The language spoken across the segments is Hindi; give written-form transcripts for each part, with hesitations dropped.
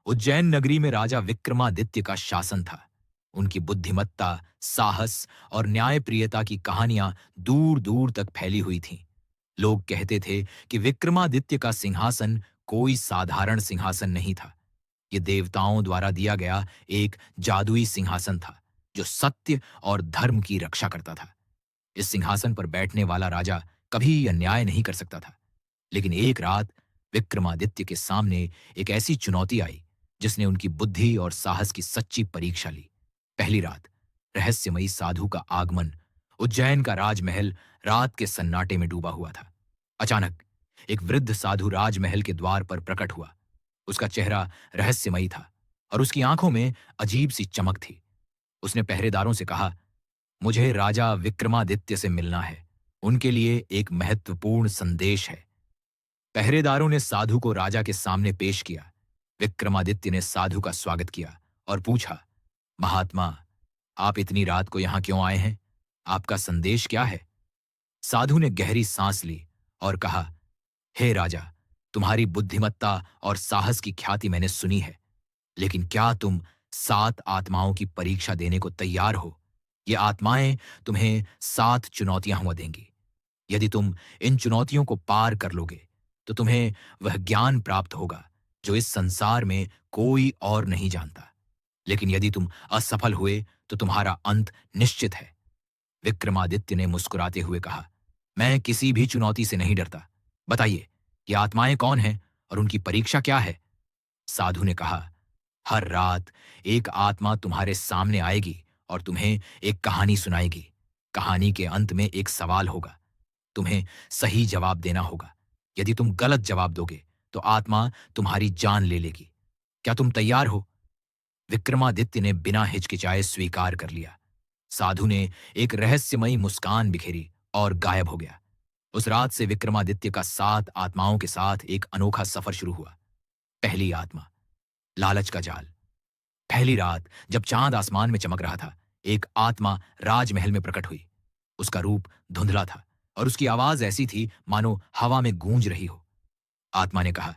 उज्जैन नगरी में राजा विक्रमादित्य का शासन था। उनकी बुद्धिमत्ता, साहस और न्यायप्रियता की कहानियां दूर दूर तक फैली हुई थीं। लोग कहते थे कि विक्रमादित्य का सिंहासन कोई साधारण सिंहासन नहीं था। ये देवताओं द्वारा दिया गया एक जादुई सिंहासन था, जो सत्य और धर्म की रक्षा करता था। इस सिंहासन पर बैठने वाला राजा कभी अन्याय नहीं कर सकता था। लेकिन एक रात विक्रमादित्य के सामने एक ऐसी चुनौती आई जिसने उनकी बुद्धि और साहस की सच्ची परीक्षा ली। पहली रात, रहस्यमयी साधु का आगमन। उज्जैन का राजमहल रात के सन्नाटे में डूबा हुआ था। अचानक एक वृद्ध साधु राजमहल के द्वार पर प्रकट हुआ। उसका चेहरा रहस्यमयी था और उसकी आंखों में अजीब सी चमक थी। उसने पहरेदारों से कहा, मुझे राजा विक्रमादित्य से मिलना है। उनके लिए एक महत्वपूर्ण संदेश है। पहरेदारों ने साधु को राजा के सामने पेश किया। विक्रमादित्य ने साधु का स्वागत किया और पूछा, महात्मा, आप इतनी रात को यहां क्यों आए हैं? आपका संदेश क्या है? साधु ने गहरी सांस ली और कहा, हे राजा, तुम्हारी बुद्धिमत्ता और साहस की ख्याति मैंने सुनी है, लेकिन क्या तुम 7 आत्माओं की परीक्षा देने को तैयार हो? ये आत्माएं तुम्हें 7 चुनौतियां हुआ देंगी। यदि तुम इन चुनौतियों को पार कर लोगे, तो तुम्हें वह ज्ञान प्राप्त होगा जो इस संसार में कोई और नहीं जानता। लेकिन यदि तुम असफल हुए, तो तुम्हारा अंत निश्चित है। विक्रमादित्य ने मुस्कुराते हुए कहा, मैं किसी भी चुनौती से नहीं डरता। बताइए, ये आत्माएं कौन हैं और उनकी परीक्षा क्या है? साधु ने कहा, हर रात एक आत्मा तुम्हारे सामने आएगी और तुम्हें एक कहानी सुनाएगी। कहानी के अंत में एक सवाल होगा। तुम्हें सही जवाब देना होगा। यदि तुम गलत जवाब दोगे, तो आत्मा तुम्हारी जान ले लेगी। क्या तुम तैयार हो? विक्रमादित्य ने बिना हिचकिचाए स्वीकार कर लिया। साधु ने एक रहस्यमयी मुस्कान बिखेरी और गायब हो गया। उस रात से विक्रमादित्य का 7 आत्माओं के साथ एक अनोखा सफर शुरू हुआ। पहली आत्मा, लालच का जाल। पहली रात जब चांद आसमान में चमक रहा था, एक आत्मा राजमहल में प्रकट हुई। उसका रूप धुंधला था और उसकी आवाज ऐसी थी मानो हवा में गूंज रही हो। आत्मा ने कहा,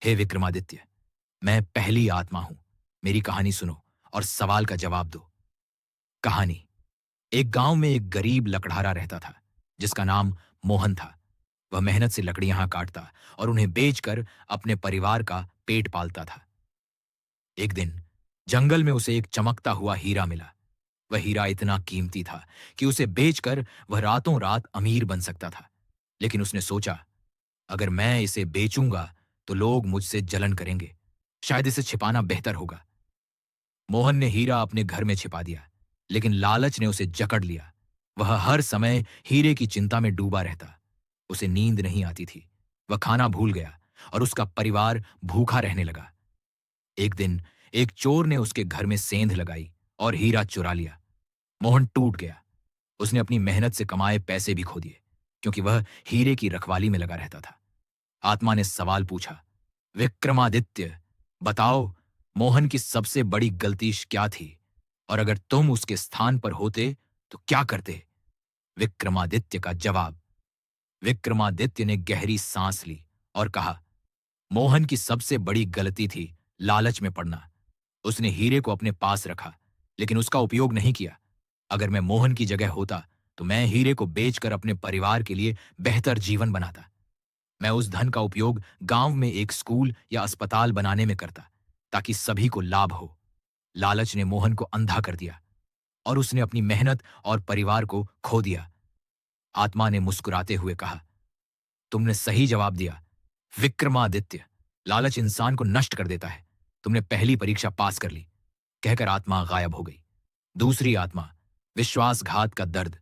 हे विक्रमादित्य, मैं पहली आत्मा हूं। मेरी कहानी सुनो और सवाल का जवाब दो। कहानी। एक गांव में एक गरीब लकड़हारा रहता था, जिसका नाम मोहन था। वह मेहनत से लकड़ियां काटता और उन्हें बेचकर अपने परिवार का पेट पालता था। एक दिन जंगल में उसे एक चमकता हुआ हीरा मिला। वह हीरा इतना कीमती था कि उसे बेचकर वह रातों रात अमीर बन सकता था। लेकिन उसने सोचा, अगर मैं इसे बेचूंगा तो लोग मुझसे जलन करेंगे। शायद इसे छिपाना बेहतर होगा। मोहन ने हीरा अपने घर में छिपा दिया, लेकिन लालच ने उसे जकड़ लिया। वह हर समय हीरे की चिंता में डूबा रहता। उसे नींद नहीं आती थी। वह खाना भूल गया और उसका परिवार भूखा रहने लगा। एक दिन एक चोर ने उसके घर में सेंध लगाई और हीरा चुरा लिया। मोहन टूट गया। उसने अपनी मेहनत से कमाए पैसे भी खो दिए, क्योंकि वह हीरे की रखवाली में लगा रहता था। आत्मा ने सवाल पूछा, विक्रमादित्य, बताओ, मोहन की सबसे बड़ी गलती क्या थी? और अगर तुम उसके स्थान पर होते तो क्या करते? विक्रमादित्य का जवाब। विक्रमादित्य ने गहरी सांस ली और कहा, मोहन की सबसे बड़ी गलती थी लालच में पड़ना। उसने हीरे को अपने पास रखा, लेकिन उसका उपयोग नहीं किया। अगर मैं मोहन की जगह होता, तो मैं हीरे को बेचकर अपने परिवार के लिए बेहतर जीवन बनाता। मैं उस धन का उपयोग गांव में एक स्कूल या अस्पताल बनाने में करता, ताकि सभी को लाभ हो। लालच ने मोहन को अंधा कर दिया और उसने अपनी मेहनत और परिवार को खो दिया। आत्मा ने मुस्कुराते हुए कहा, तुमने सही जवाब दिया विक्रमादित्य। लालच इंसान को नष्ट कर देता है। तुमने पहली परीक्षा पास कर ली। कहकर आत्मा गायब हो गई। दूसरी आत्मा, विश्वासघात का दर्द।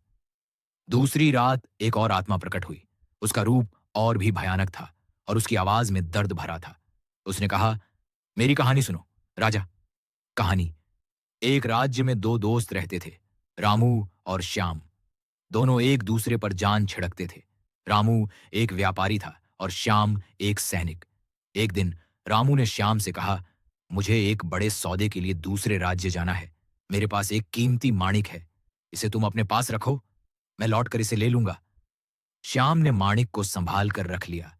दूसरी रात एक और आत्मा प्रकट हुई। उसका रूप और भी भयानक था और उसकी आवाज में दर्द भरा था। उसने कहा, मेरी कहानी सुनो राजा। कहानी। एक राज्य में 2 दोस्त रहते थे, रामू और श्याम। दोनों एक दूसरे पर जान छिड़कते थे। रामू एक व्यापारी था और श्याम एक सैनिक। एक दिन रामू ने श्याम से कहा, मुझे एक बड़े सौदे के लिए दूसरे राज्य जाना है। मेरे पास एक कीमती माणिक है। इसे तुम अपने पास रखो, मैं लौटकर इसे ले लूंगा। श्याम ने माणिक को संभाल कर रख लिया,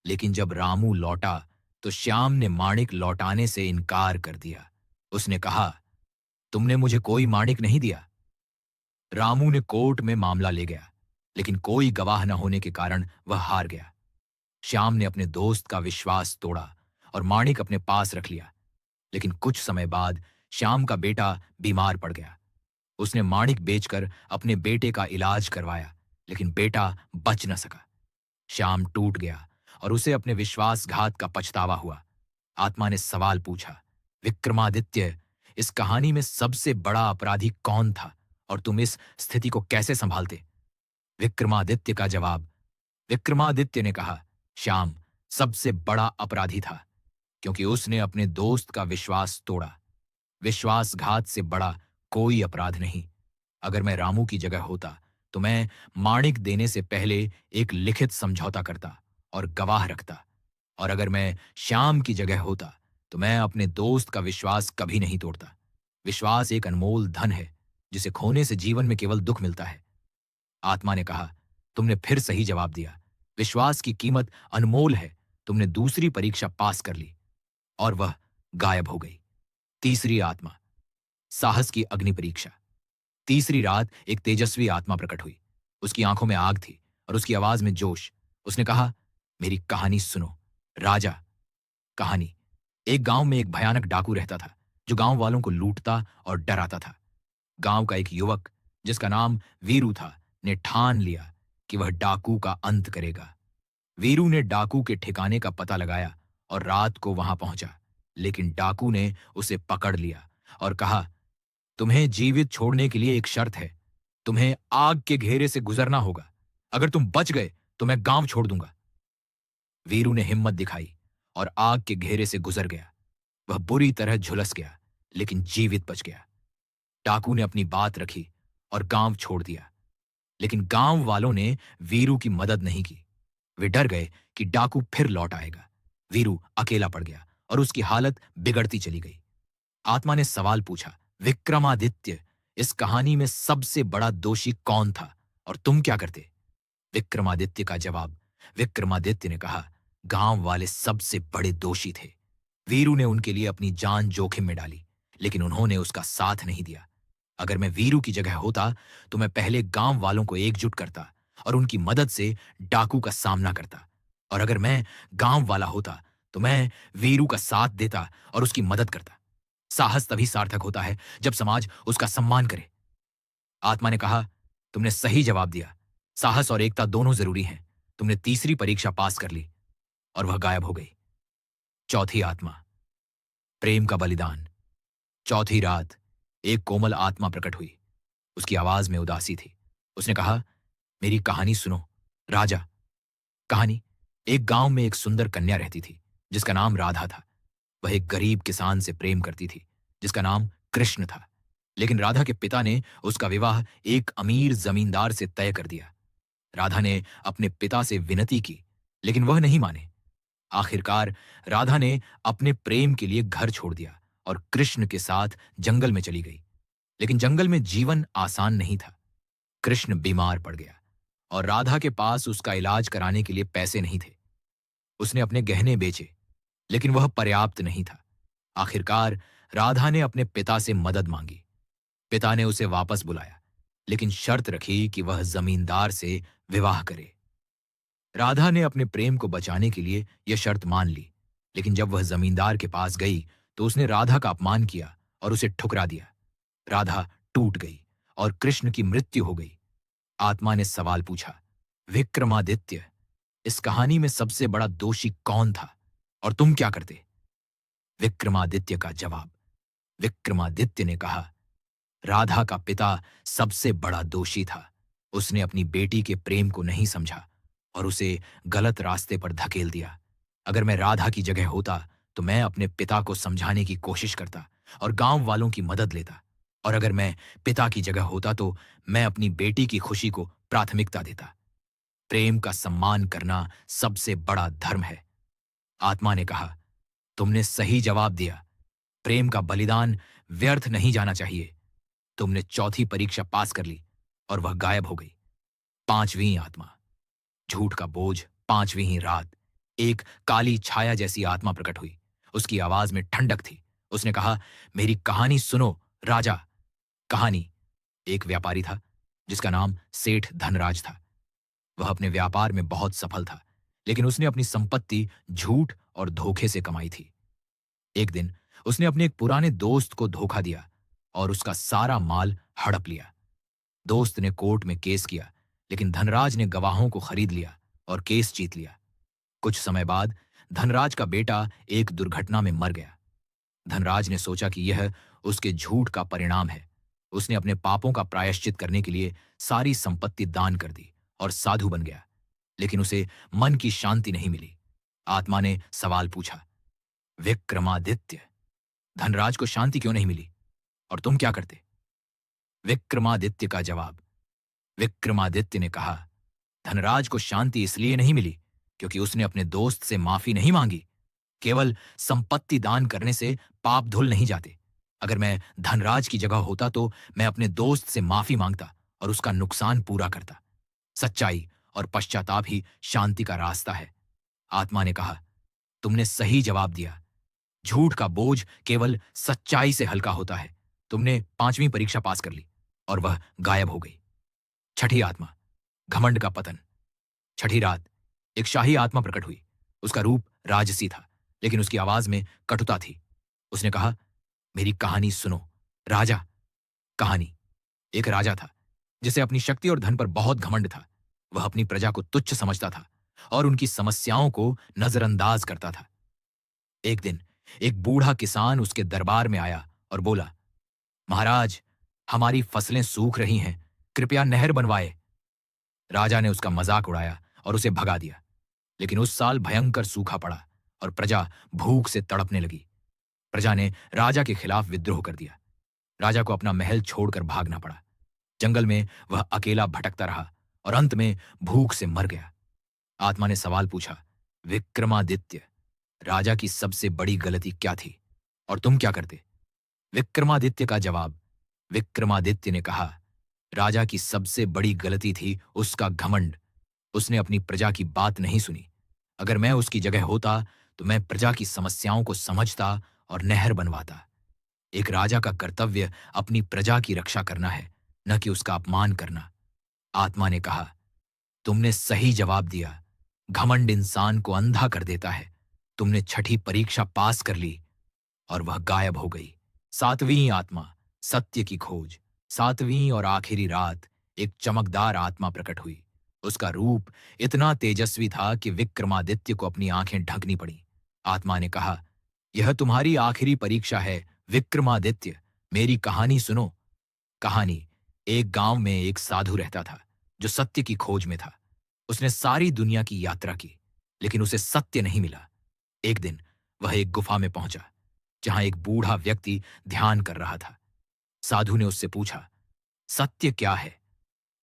लेकिन जब रामू लौटा तो श्याम ने माणिक लौटाने से इनकार कर दिया। उसने कहा, तुमने मुझे कोई माणिक नहीं दिया। रामू ने कोर्ट में मामला ले गया, लेकिन कोई गवाह न होने के कारण वह हार गया। श्याम ने अपने दोस्त का विश्वास तोड़ा और माणिक अपने पास रख लिया। लेकिन कुछ समय बाद श्याम का बेटा बीमार पड़ गया। उसने माणिक बेचकर अपने बेटे का इलाज करवाया, लेकिन बेटा बच न सका। श्याम टूट गया और उसे अपने विश्वासघात का पछतावा हुआ। आत्मा ने सवाल पूछा, विक्रमादित्य, इस कहानी में सबसे बड़ा अपराधी कौन था और तुम इस स्थिति को कैसे संभालते? विक्रमादित्य का जवाब। विक्रमादित्य ने कहा, श्याम सबसे बड़ा अपराधी था, क्योंकि उसने अपने दोस्त का विश्वास तोड़ा। विश्वासघात से बड़ा कोई अपराध नहीं। अगर मैं रामू की जगह होता तो मैं माणिक देने से पहले एक लिखित समझौता करता और गवाह रखता। और अगर मैं श्याम की जगह होता तो मैं अपने दोस्त का विश्वास कभी नहीं तोड़ता। विश्वास एक अनमोल धन है, जिसे खोने से जीवन में केवल दुख मिलता है। आत्मा ने कहा, तुमने फिर सही जवाब दिया। विश्वास की कीमत अनमोल है। तुमने दूसरी परीक्षा पास कर ली। और वह गायब हो गई। तीसरी आत्मा, साहस की अग्नि परीक्षा। तीसरी रात एक तेजस्वी आत्मा प्रकट हुई। उसकी आंखों में आग थी और उसकी आवाज में जोश। उसने कहा, मेरी कहानी सुनो। राजा। कहानी। एक गांव में एक भयानक डाकू रहता था, जो गांव वालों को लूटता और डराता था। गांव का एक युवक, जिसका नाम वीरू था, ने ठान लिया कि वह डाकू का अंत करेगा। वीरू ने डाकू के ठिकाने का पता लगाया और रात को वहां पहुंचा। लेकिन डाकू ने उसे पकड़ लिया और कहा, तुम्हें जीवित छोड़ने के लिए एक शर्त है। तुम्हें आग के घेरे से गुजरना होगा। अगर तुम बच गए तो मैं गांव छोड़ दूंगा। वीरू ने हिम्मत दिखाई और आग के घेरे से गुजर गया। वह बुरी तरह झुलस गया, लेकिन जीवित बच गया। डाकू ने अपनी बात रखी और गांव छोड़ दिया। लेकिन गांव वालों ने वीरू की मदद नहीं की। वे डर गए कि डाकू फिर लौट आएगा। वीरू अकेला पड़ गया और उसकी हालत बिगड़ती चली गई। आत्मा ने सवाल पूछा, विक्रमादित्य, इस कहानी में सबसे बड़ा दोषी कौन था और तुम क्या करते? विक्रमादित्य का जवाब। विक्रमादित्य ने कहा, गांव वाले सबसे बड़े दोषी थे। वीरू ने उनके लिए अपनी जान जोखिम में डाली, लेकिन उन्होंने उसका साथ नहीं दिया। अगर मैं वीरू की जगह होता तो मैं पहले गांव वालों को एकजुट करता और उनकी मदद से डाकू का सामना करता। और अगर मैं गांव वाला होता तो मैं वीरू का साथ देता और उसकी मदद करता। साहस तभी सार्थक होता है जब समाज उसका सम्मान करे। आत्मा ने कहा, तुमने सही जवाब दिया। साहस और एकता दोनों जरूरी हैं। तुमने तीसरी परीक्षा पास कर ली। और वह गायब हो गई। चौथी आत्मा, प्रेम का बलिदान। चौथी रात एक कोमल आत्मा प्रकट हुई। उसकी आवाज में उदासी थी। उसने कहा, मेरी कहानी सुनो। राजा। कहानी। एक गांव में एक सुंदर कन्या रहती थी, जिसका नाम राधा था। वह एक गरीब किसान से प्रेम करती थी, जिसका नाम कृष्ण था। लेकिन राधा के पिता ने उसका विवाह एक अमीर जमींदार से तय कर दिया। राधा ने अपने पिता से विनती की, लेकिन वह नहीं माने। आखिरकार राधा ने अपने प्रेम के लिए घर छोड़ दिया और कृष्ण के साथ जंगल में चली गई। लेकिन जंगल में जीवन आसान नहीं था। कृष्ण बीमार पड़ गया और राधा के पास उसका इलाज कराने के लिए पैसे नहीं थे। उसने अपने गहने बेचे, लेकिन वह पर्याप्त नहीं था। आखिरकार राधा ने अपने पिता से मदद मांगी। पिता ने उसे वापस बुलाया, लेकिन शर्त रखी कि वह जमींदार से विवाह करे। राधा ने अपने प्रेम को बचाने के लिए यह शर्त मान ली। लेकिन जब वह जमींदार के पास गई तो उसने राधा का अपमान किया और उसे ठुकरा दिया। राधा टूट गई और कृष्ण की मृत्यु हो गई। आत्मा ने सवाल पूछा, विक्रमादित्य, इस कहानी में सबसे बड़ा दोषी कौन था और तुम क्या करते? विक्रमादित्य का जवाब। विक्रमादित्य ने कहा, राधा का पिता सबसे बड़ा दोषी था। उसने अपनी बेटी के प्रेम को नहीं समझा और उसे गलत रास्ते पर धकेल दिया। अगर मैं राधा की जगह होता तो मैं अपने पिता को समझाने की कोशिश करता और गांव वालों की मदद लेता। और अगर मैं पिता की जगह होता तो मैं अपनी बेटी की खुशी को प्राथमिकता देता। प्रेम का सम्मान करना सबसे बड़ा धर्म है। आत्मा ने कहा, तुमने सही जवाब दिया। प्रेम का बलिदान व्यर्थ नहीं जाना चाहिए। तुमने चौथी परीक्षा पास कर ली और वह गायब हो गई। पांचवीं आत्मा, झूठ का बोझ। पांचवीं ही रात एक काली छाया जैसी आत्मा प्रकट हुई। उसकी आवाज में ठंडक थी। उसने कहा, मेरी कहानी सुनो राजा। कहानी: एक व्यापारी था जिसका नाम सेठ धनराज था। वह अपने व्यापार में बहुत सफल था, लेकिन उसने अपनी संपत्ति झूठ और धोखे से कमाई थी। एक दिन उसने अपने एक पुराने दोस्त को धोखा दिया और उसका सारा माल हड़प लिया। दोस्त ने कोर्ट में केस किया, लेकिन धनराज ने गवाहों को खरीद लिया और केस जीत लिया। कुछ समय बाद धनराज का बेटा एक दुर्घटना में मर गया। धनराज ने सोचा कि यह उसके झूठ का परिणाम है। उसने अपने पापों का प्रायश्चित करने के लिए सारी संपत्ति दान कर दी और साधु बन गया, लेकिन उसे मन की शांति नहीं मिली। आत्मा ने सवाल पूछा, विक्रमादित्य, धनराज को शांति क्यों नहीं मिली और तुम क्या करते? विक्रमादित्य का जवाब: विक्रमादित्य ने कहा, धनराज को शांति इसलिए नहीं मिली क्योंकि उसने अपने दोस्त से माफी नहीं मांगी। केवल संपत्ति दान करने से पाप धुल नहीं जाते। अगर मैं धनराज की जगह होता तो मैं अपने दोस्त से माफी मांगता और उसका नुकसान पूरा करता। सच्चाई और पश्चाताप ही शांति का रास्ता है। आत्मा ने कहा, तुमने सही जवाब दिया। झूठ का बोझ केवल सच्चाई से हल्का होता है। तुमने 5वीं परीक्षा पास कर ली। और वह गायब हो गई। छठी आत्मा: घमंड का पतन। छठी रात एक शाही आत्मा प्रकट हुई। उसका रूप राजसी था, लेकिन उसकी आवाज में कटुता थी। उसने कहा, मेरी कहानी सुनो राजा। कहानी: एक राजा था जिसे अपनी शक्ति और धन पर बहुत घमंड था। वह अपनी प्रजा को तुच्छ समझता था और उनकी समस्याओं को नजरअंदाज करता था। एक दिन एक बूढ़ा किसान उसके दरबार में आया और बोला, महाराज, हमारी फसलें सूख रही हैं, कृपया नहर बनवाए। राजा ने उसका मजाक उड़ाया और उसे भगा दिया। लेकिन उस साल भयंकर सूखा पड़ा और प्रजा भूख से तड़पने लगी। प्रजा ने राजा के खिलाफ विद्रोह कर दिया। राजा को अपना महल छोड़कर भागना पड़ा। जंगल में वह अकेला भटकता रहा और अंत में भूख से मर गया। आत्मा ने सवाल पूछा, विक्रमादित्य, राजा की सबसे बड़ी गलती क्या थी और तुम क्या करते? विक्रमादित्य का जवाब: विक्रमादित्य ने कहा, राजा की सबसे बड़ी गलती थी उसका घमंड। उसने अपनी प्रजा की बात नहीं सुनी। अगर मैं उसकी जगह होता तो मैं प्रजा की समस्याओं को समझता और नहर बनवाता। एक राजा का कर्तव्य अपनी प्रजा की रक्षा करना है, न कि उसका अपमान करना। आत्मा ने कहा, तुमने सही जवाब दिया। घमंड इंसान को अंधा कर देता है। तुमने छठी परीक्षा पास कर ली। और वह गायब हो गई। 7वीं आत्मा: सत्य की खोज। 7वीं और आखिरी रात एक चमकदार आत्मा प्रकट हुई। उसका रूप इतना तेजस्वी था कि विक्रमादित्य को अपनी आंखें ढकनी पड़ी। आत्मा ने कहा, यह तुम्हारी आखिरी परीक्षा है विक्रमादित्य। मेरी कहानी सुनो। कहानी: एक गांव में एक साधु रहता था जो सत्य की खोज में था। उसने सारी दुनिया की यात्रा की, लेकिन उसे सत्य नहीं मिला। एक दिन वह एक गुफा में पहुंचा जहां एक बूढ़ा व्यक्ति ध्यान कर रहा था। साधु ने उससे पूछा, सत्य क्या है?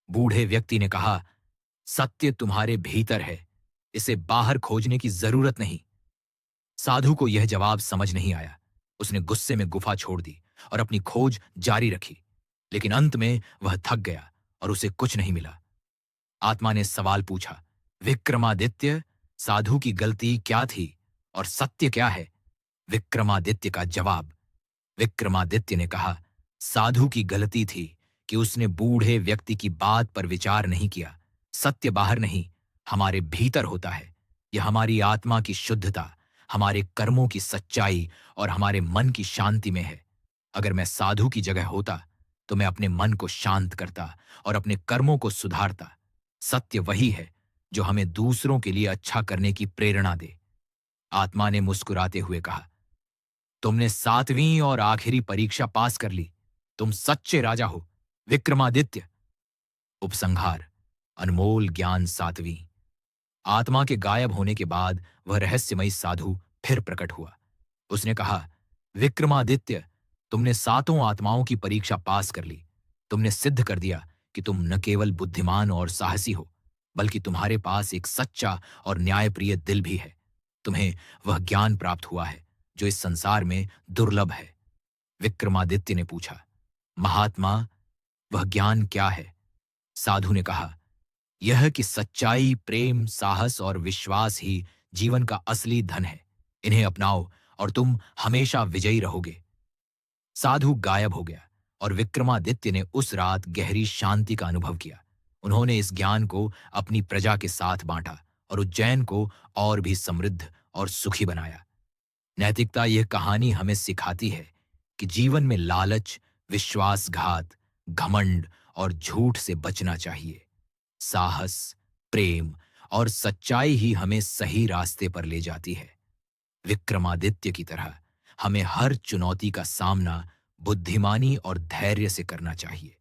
बूढ़े व्यक्ति ने कहा, सत्य तुम्हारे भीतर है, इसे बाहर खोजने की जरूरत नहीं। साधु को यह जवाब समझ नहीं आया। उसने गुस्से में गुफा छोड़ दी और अपनी खोज जारी रखी, लेकिन अंत में वह थक गया और उसे कुछ नहीं मिला। आत्मा ने सवाल पूछा, विक्रमादित्य, साधु की गलती क्या थी और सत्य क्या है? विक्रमादित्य का जवाब: विक्रमादित्य ने कहा, साधु की गलती थी कि उसने बूढ़े व्यक्ति की बात पर विचार नहीं किया। सत्य बाहर नहीं, हमारे भीतर होता है। यह हमारी आत्मा की शुद्धता, हमारे कर्मों की सच्चाई और हमारे मन की शांति में है। अगर मैं साधु की जगह होता तो मैं अपने मन को शांत करता और अपने कर्मों को सुधारता। सत्य वही है जो हमें दूसरों के लिए अच्छा करने की प्रेरणा दे। आत्मा ने मुस्कुराते हुए कहा, तुमने 7वीं और आखिरी परीक्षा पास कर ली। तुम सच्चे राजा हो विक्रमादित्य। उपसंहार: अनमोल ज्ञान 7वीं। आत्मा के गायब होने के बाद वह रहस्यमयी साधु फिर प्रकट हुआ। उसने कहा, विक्रमादित्य, तुमने 7 आत्माओं की परीक्षा पास कर ली। तुमने सिद्ध कर दिया कि तुम न केवल बुद्धिमान और साहसी हो, बल्कि तुम्हारे पास एक सच्चा और न्यायप्रिय दिल भी है। तुम्हें वह ज्ञान प्राप्त हुआ है जो इस संसार में दुर्लभ है। विक्रमादित्य ने पूछा, महात्मा, वह ज्ञान क्या है? साधु ने कहा, यह कि सच्चाई, प्रेम, साहस और विश्वास ही जीवन का असली धन है। इन्हें अपनाओ और तुम हमेशा विजयी रहोगे। साधु गायब हो गया और विक्रमादित्य ने उस रात गहरी शांति का अनुभव किया। उन्होंने इस ज्ञान को अपनी प्रजा के साथ बांटा और उज्जैन को और भी समृद्ध और सुखी बनाया। नैतिकता यह कहानी हमें सिखाती है कि जीवन में लालच, विश्वासघात, घमंड और झूठ से बचना चाहिए। साहस, प्रेम और सच्चाई ही हमें सही रास्ते पर ले जाती है। विक्रमादित्य की तरह हमें हर चुनौती का सामना बुद्धिमानी और धैर्य से करना चाहिए।